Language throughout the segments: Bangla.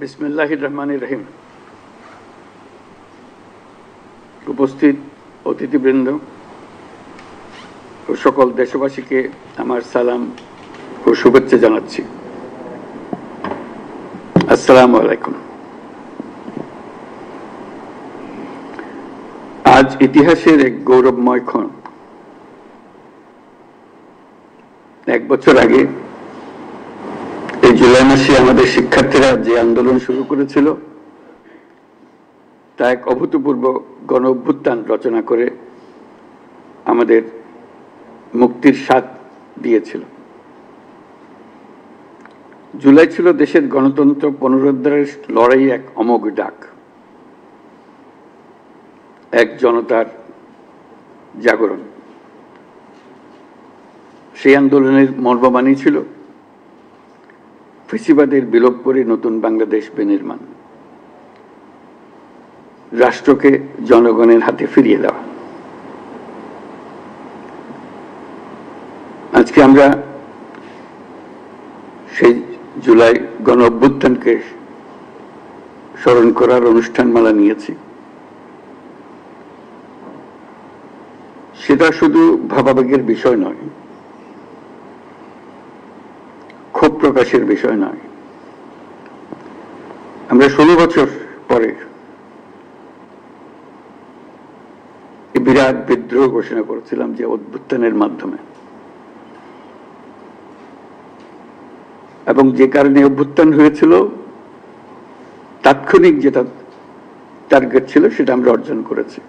বিসমিল্লাহির রহমানির রহিম। উপস্থিত অতিথিবৃন্দ ও সকল দেশবাসীকে আমার সালাম ও শুভেচ্ছা জানাচ্ছি। আসসালামু আলাইকুম। আজ ইতিহাসের এক গৌরবময় ক্ষণ। 1 বছর আগে এই জুলাই মাসে আমাদের শিক্ষার্থীরা যে আন্দোলন শুরু করেছিল তা এক অভূতপূর্ব গণ অভ্যুত্থান রচনা করে আমাদের মুক্তির স্বাদ দিয়েছিল। জুলাই ছিল দেশের গণতন্ত্র পুনরুদ্ধারের লড়াই এক অমোঘ ডাক, এক জনতার জাগরণ। সেই আন্দোলনের মর্মবাণী ছিল ফ্যাসিবাদের বিলোপ করে নতুন বাংলাদেশ বিনির্মাণ, রাষ্ট্রকে জনগণের হাতে ফিরিয়ে দেওয়া। আজকে আমরা সেই জুলাই গণ অভ্যুত্থানকে স্মরণ করার অনুষ্ঠানমালা নিয়েছি। সেটা শুধু ভাবাবেগের বিষয় নয়, ক্ষোভ প্রকাশের বিষয় নয়। আমরা 16 বছর পরে বিরাট বিদ্রোহ ঘোষণা করেছিলাম যে অভ্যুত্থানের মাধ্যমে, এবং যে কারণে অভ্যুত্থান হয়েছিল তাৎক্ষণিক যেটা টার্গেট ছিল সেটা আমরা অর্জন করেছি।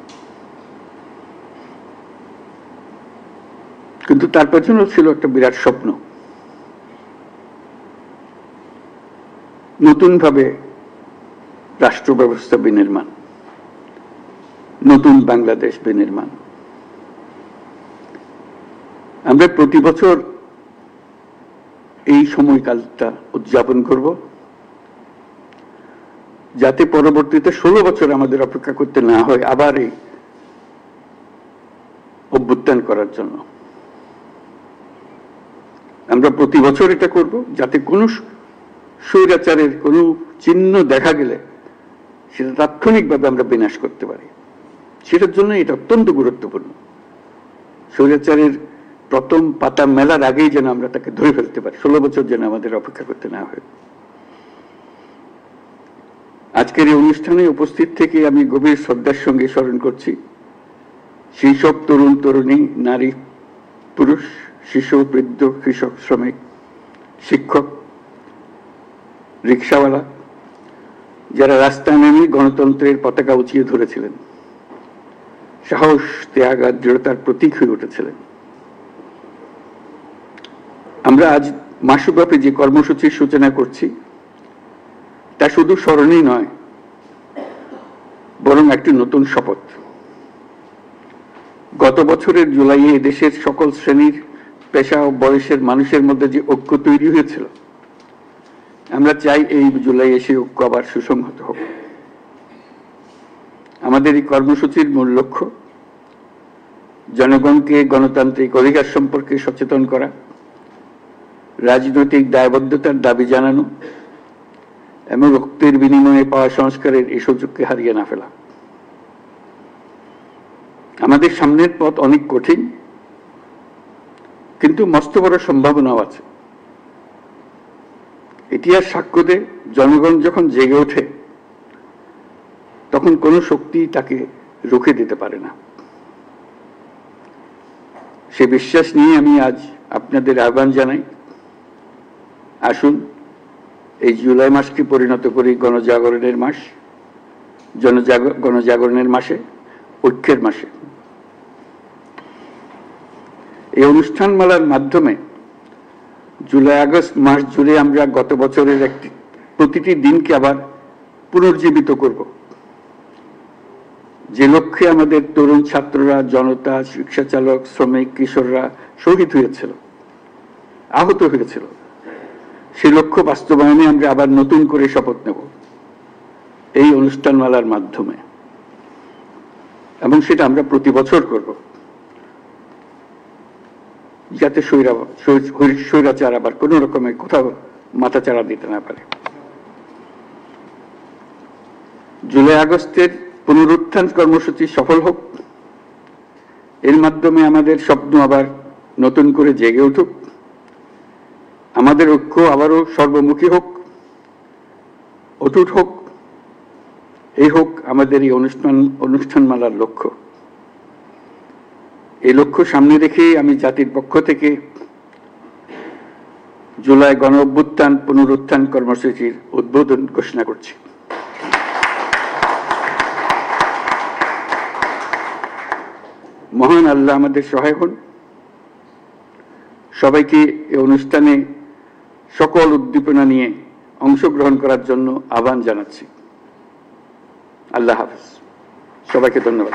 কিন্তু তার পেছনেও ছিল একটা বিরাট স্বপ্ন, নতুনভাবে রাষ্ট্র ব্যবস্থা বিনির্মাণ, নতুন বাংলাদেশ বিনির্মাণ। আমরা প্রতি বছর এই সময়কালটা উদযাপন করব, যাতে পরবর্তীতে 16 বছর আমাদের অপেক্ষা করতে না হয় আবার এই অভ্যুত্থান করার জন্য। আমরা প্রতি বছর এটা করব, যাতে কোনো স্বৈরাচারের কোনো চিহ্ন দেখা গেলে সেটা তাৎক্ষণিকভাবে আমরা বিনাশ করতে পারি। সেটার জন্য এটা অত্যন্ত গুরুত্বপূর্ণ। স্বৈরাচারের প্রথম পাতা মেলার আগেই যেন আমরা তাকে ধরে ফেলতে পারি, 16 বছর যেন আমাদের অপেক্ষা করতে না হয়। আজকের এই অনুষ্ঠানে উপস্থিত থেকে আমি গভীর শ্রদ্ধার সঙ্গে স্মরণ করছি সেই সব তরুণ তরুণী, নারী পুরুষ, শিশু, বৃদ্ধ, কৃষক, শ্রমিক, শিক্ষক, রিক্সাওয়ালা, যারা রাস্তায় নেমে গণতন্ত্রের পতাকা উঁচিয়ে ধরেছিলেন, সাহস, ত্যাগ আর দৃঢ়তার প্রতীক হয়ে উঠেছিলেন। আমরা আজ মাসব্যাপী যে কর্মসূচির সূচনা করছি তা শুধু স্মরণই নয়, বরং একটি নতুন শপথ। গত বছরের জুলাইয়ে দেশের সকল শ্রেণীর, পেশা ও বয়সের মানুষের মধ্যে যে ঐক্য তৈরি হয়েছিল, আমরা চাই এই জুলাই এসে ঐক্য আবার সুসংহত হোক। আমাদের এই কর্মসূচির মূল লক্ষ্য জনগণকে গণতান্ত্রিক অধিকার সম্পর্কে সচেতন করা, রাজনৈতিক দায়বদ্ধতার দাবি জানানো এবং রক্তের বিনিময়ে পাওয়া সংস্কারের এই সুযোগকে হারিয়ে না ফেলা। আমাদের সামনের পথ অনেক কঠিন, কিন্তু মস্ত বড় সম্ভাবনাও আছে। ইতিহাস সাক্ষ্য দেয়, জনগণ যখন জেগে ওঠে তখন কোনো শক্তি তাকে রুখে দিতে পারে না। সে বিশ্বাস নিয়ে আমি আজ আপনাদের আহ্বান জানাই, আসুন এই জুলাই মাসকে পরিণত করি গণজাগরণের মাস, গণজাগরণের মাসে, ঐক্যের মাসে। এই অনুষ্ঠানমালার মাধ্যমে জুলাই আগস্ট মাস জুড়ে আমরা গত বছরের প্রতিটি দিনকে আবার পুনর্জীবিত করব, যে লক্ষ্যে আমাদের তরুণ ছাত্ররা, জনতা, রিক্সা চালক, শ্রমিক, কিশোররা শহীদ হয়েছিল, আহত হয়েছিল। সেই লক্ষ্য বাস্তবায়নে আমরা আবার নতুন করে শপথ নেব এই অনুষ্ঠানমালার মাধ্যমে, এবং সেটা আমরা প্রতি বছর করব, যাতে স্বৈরাচার আবার কোনো রকমের কোথাও মাথাচাড়া দিতে না পারে। জুলাই আগস্টের পুনরুত্থান কর্মসূচি সফল হোক, এর মাধ্যমে আমাদের স্বপ্ন আবার নতুন করে জেগে উঠুক, আমাদের ঐক্য আবারও সর্বমুখী হোক, অটুট হোক, এই হোক আমাদের এই অনুষ্ঠানমালার লক্ষ্য। এই লক্ষ্য সামনে রেখে আমি জাতির পক্ষ থেকে জুলাই গণ অভ্যুত্থান পুনরুত্থান কর্মসূচির উদ্বোধন ঘোষণা করছি। মহান আল্লাহ আমাদের সহায় হন। সবাইকে এই অনুষ্ঠানে সকল উদ্দীপনা নিয়ে অংশগ্রহণ করার জন্য আহ্বান জানাচ্ছি। আল্লাহ হাফেজ, সবাইকে ধন্যবাদ।